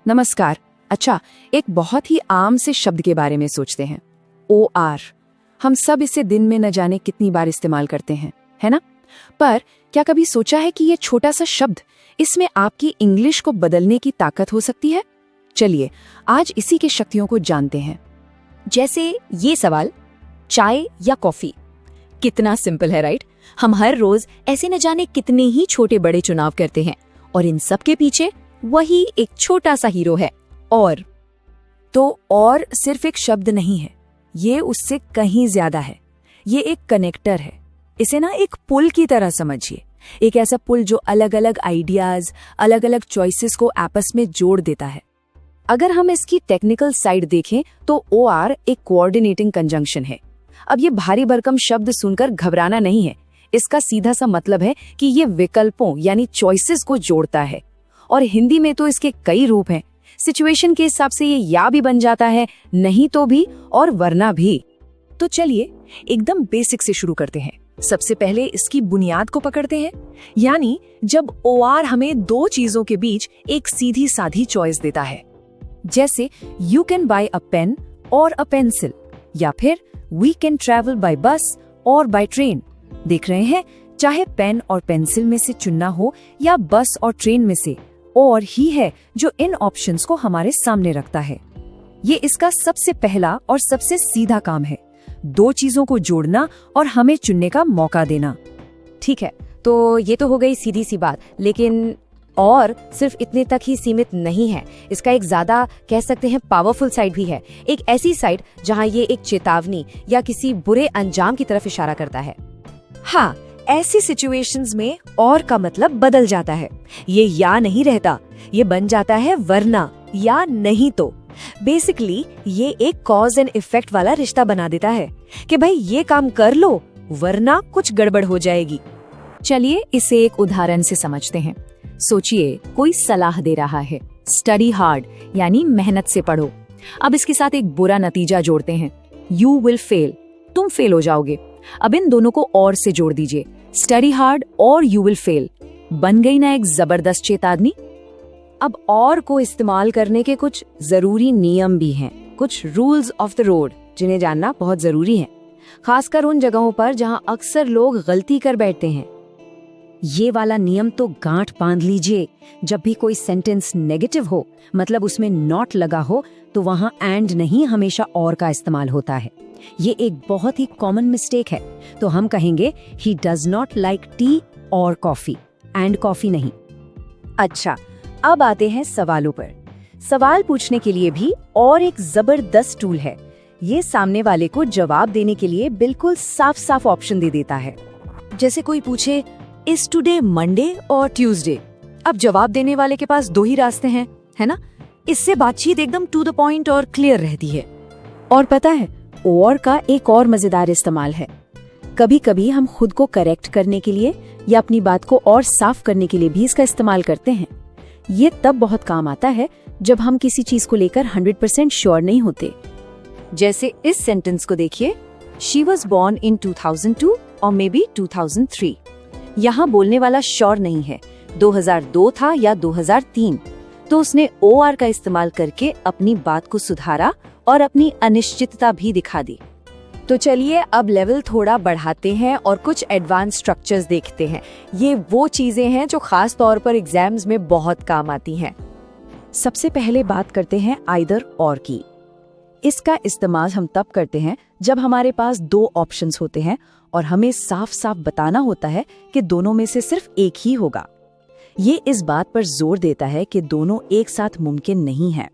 नमस्कार। अच्छा, एक बहुत ही आम से शब्द के बारे में सोचते हैं, OR। हम सब इसे दिन में न जाने कितनी बार इस्तेमाल करते हैं, है ना? पर क्या कभी सोचा है कि ये छोटा सा शब्द, इसमें आपकी इंग्लिश को बदलने की ताकत हो सकती है? चलिए आज इसी के शक्तियों को जानते हैं। जैसे ये सवाल, चाय या कॉफी, कितना सिंपल है, राइट? हम हर रोज ऐसे न जाने कितने ही छोटे बड़े चुनाव करते हैं और इन सब के पीछे वही एक छोटा सा हीरो है, और। तो और सिर्फ एक शब्द नहीं है, ये उससे कहीं ज्यादा है। ये एक कनेक्टर है। इसे ना एक पुल की तरह समझिए, एक ऐसा पुल जो अलग अलग आइडियाज, अलग अलग चॉइसेस को आपस में जोड़ देता है। अगर हम इसकी टेक्निकल साइड देखें तो OR एक कोऑर्डिनेटिंग कंजंक्शन है। अब ये भारी भरकम शब्द सुनकर घबराना नहीं है। इसका सीधा सा मतलब है कि ये विकल्पों यानी चॉइसेस को जोड़ता है। और हिंदी में तो इसके कई रूप हैं। सिचुएशन के हिसाब से ये या भी बन जाता है, नहीं तो भी, और वरना भी। तो चलिए एकदम बेसिक से शुरू करते हैं। सबसे पहले इसकी बुनियाद को पकड़ते हैं, यानी जब OR हमें दो चीजों के बीच एक सीधी साधी चॉइस देता है, जैसे you can buy a pen और अ पेंसिल, या फिर वी कैन ट्रैवल बाय बस और बाय ट्रेन। देख रहे हैं, चाहे पेन और पेंसिल में से चुनना हो या बस और ट्रेन में से, और ही है जो इन ऑप्शंस को हमारे सामने रखता है। ये इसका सबसे पहला और सबसे सीधा काम है, दो चीजों को जोड़ना और हमें चुनने का मौका देना। ठीक है, तो ये तो हो गई सीधी सी बात, लेकिन और सिर्फ इतने तक ही सीमित नहीं है। इसका एक ज्यादा कह सकते हैं पावरफुल साइड भी है, एक ऐसी साइड जहां ये एक चेतावनी या किसी बुरे अंजाम की तरफ इशारा करता है। हाँ, ऐसी सिचुएशंस में और का मतलब बदल जाता है। ये या नहीं रहता, ये बन जाता है वरना या नहीं तो। बेसिकली ये एक कॉज एंड इफेक्ट वाला रिश्ता बना देता है कि भाई ये काम कर लो वरना कुछ गड़बड़ हो जाएगी। चलिए इसे एक उदाहरण से समझते हैं। सोचिए कोई सलाह दे रहा है, स्टडी हार्ड यानी मेहनत से पढ़ो। अब इसके साथ एक बुरा नतीजा जोड़ते हैं, यू विल फेल, तुम फेल हो जाओगे। अब इन दोनों को और से जोड़ दीजिए, स्टडी हार्ड और यू विल फेल। बन गई ना एक जबरदस्त चेतावनी। अब और को इस्तेमाल करने के कुछ जरूरी नियम भी हैं, कुछ रूल्स ऑफ द रोड जिन्हें जानना बहुत जरूरी है, खासकर उन जगहों पर जहां अक्सर लोग गलती कर बैठते हैं। ये वाला नियम तो गांठ बांध लीजिए। जब भी कोई सेंटेंस नेगेटिव हो, मतलब उसमें नॉट लगा हो, तो वहां एंड नहीं, हमेशा और का इस्तेमाल होता है। ये एक बहुत ही कॉमन मिस्टेक है। तो हम कहेंगे he does not like T और कॉफी, एंड कॉफी नहीं। अच्छा, अब आते हैं सवालों पर। सवाल पूछने के लिए भी और एक जबरदस्त टूल है। ये सामने वाले को जवाब देने के लिए बिल्कुल साफ साफ ऑप्शन दे देता है। जैसे कोई पूछे, इज टुडे मंडे और ट्यूसडे? अब जवाब देने वाले के पास दो ही रास्ते हैं, है ना? इससे बातचीत एकदम टू द पॉइंट और क्लियर रहती है। और पता है, और का एक और मजेदार इस्तेमाल है। कभी कभी हम खुद को करेक्ट करने के लिए या अपनी बात को और साफ करने के लिए भी इसका इस्तेमाल करते हैं। ये तब बहुत काम आता है जब हम किसी चीज को लेकर 100% श्योर नहीं होते। जैसे इस सेंटेंस को देखिए, शी वॉज बॉर्न इन 2002 और मे बी 2003। यहाँ बोलने वाला श्योर नहीं है 2002 था या 2003, तो उसने OR का इस्तेमाल करके अपनी बात को सुधारा और अपनी अनिश्चितता भी दिखा दी। तो चलिए अब लेवल थोड़ा बढ़ाते हैं और कुछ एडवांस स्ट्रक्चर्स देखते हैं। ये वो चीजें हैं जो खास तौर पर एग्जाम्स में बहुत काम आती हैं। सबसे पहले बात करते हैं आइदर और की। इसका इस्तेमाल हम तब करते हैं जब हमारे पास दो ऑप्शंस होते हैं और हमें साफ साफ बताना होता है कि दोनों में से सिर्फ एक ही होगा। ये इस बात पर जोर देता है कि दोनों एक साथ मुमकिन नहीं है।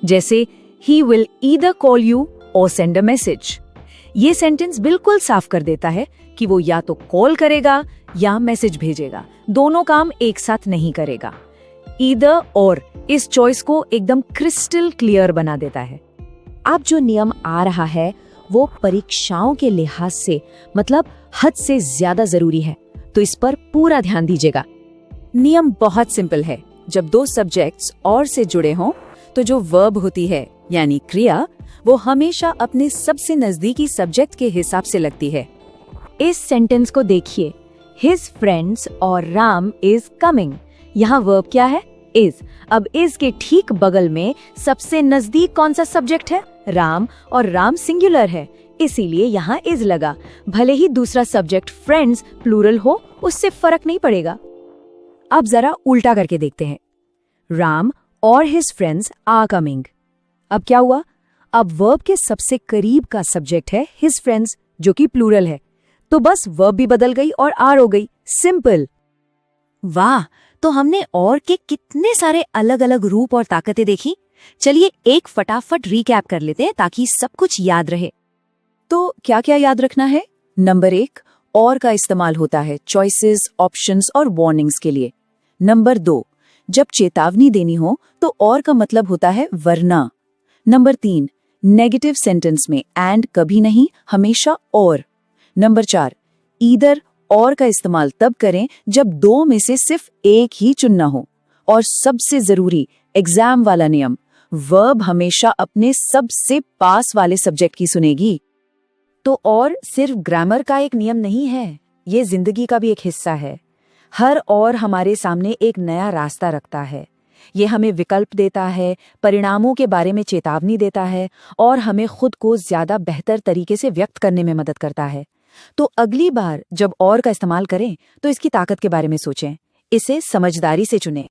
जैसे he will either call you or send a message। ये सेंटेंस बिल्कुल साफ कर देता है कि वो या तो कॉल करेगा या मैसेज भेजेगा, दोनों काम एक साथ नहीं करेगा। either और इस चॉइस को एकदम क्रिस्टल क्लियर बना देता है। अब जो नियम आ रहा है वो परीक्षाओं के लिहाज से मतलब हद से ज्यादा जरूरी है, तो इस पर पूरा ध्यान दीजिएगा। नियम बहुत सिंपल है। जब दो सब्जेक्ट्स और से जुड़े हों तो जो वर्ब होती है यानी क्रिया, वो हमेशा अपने सबसे नजदीकी सब्जेक्ट के हिसाब से लगती है। इस सेंटेंस को देखिए, हिज फ्रेंड्स और राम इज कमिंग। यहाँ वर्ब क्या है? इज। अब इज के ठीक बगल में सबसे नजदीक कौन सा सब्जेक्ट है? राम, और राम सिंगुलर है, इसीलिए यहाँ इज लगा। भले ही दूसरा सब्जेक्ट फ्रेंड्स प्लूरल हो, उससे फर्क नहीं पड़ेगा। अब जरा उल्टा करके देखते हैं। राम और हिज फ्रेंड्स आर कमिंग। अब क्या हुआ? अब वर्ब के सबसे करीब का सब्जेक्ट है हिज फ्रेंड्स, जो कि प्लूरल है, तो बस वर्ब भी बदल गई और आर हो गई। सिंपल। वाह, तो हमने और के कितने सारे अलग अलग रूप और ताकतें देखी। चलिए एक फटाफट रिकैप कर लेते हैं ताकि सब कुछ याद रहे। तो क्या क्या याद रखना है? नंबर 1, और का इस्तेमाल होता है चॉइसेस, ऑप्शंस और वार्निंग्स के लिए। नंबर 2, जब चेतावनी देनी हो तो और का मतलब होता है वरना। नंबर 3, नेगेटिव सेंटेंस में एंड कभी नहीं, हमेशा और। नंबर 4, ईदर और का इस्तेमाल तब करें जब दो में से सिर्फ एक ही चुनना हो। और सबसे जरूरी एग्जाम वाला नियम, वर्ब हमेशा अपने सबसे पास वाले सब्जेक्ट की सुनेगी। तो और सिर्फ ग्रामर का एक नियम नहीं है, ये जिंदगी का भी एक हिस्सा है। हर और हमारे सामने एक नया रास्ता रखता है। ये हमें विकल्प देता है, परिणामों के बारे में चेतावनी देता है और हमें खुद को ज्यादा बेहतर तरीके से व्यक्त करने में मदद करता है। तो अगली बार जब और का इस्तेमाल करें तो इसकी ताकत के बारे में सोचें, इसे समझदारी से चुनें।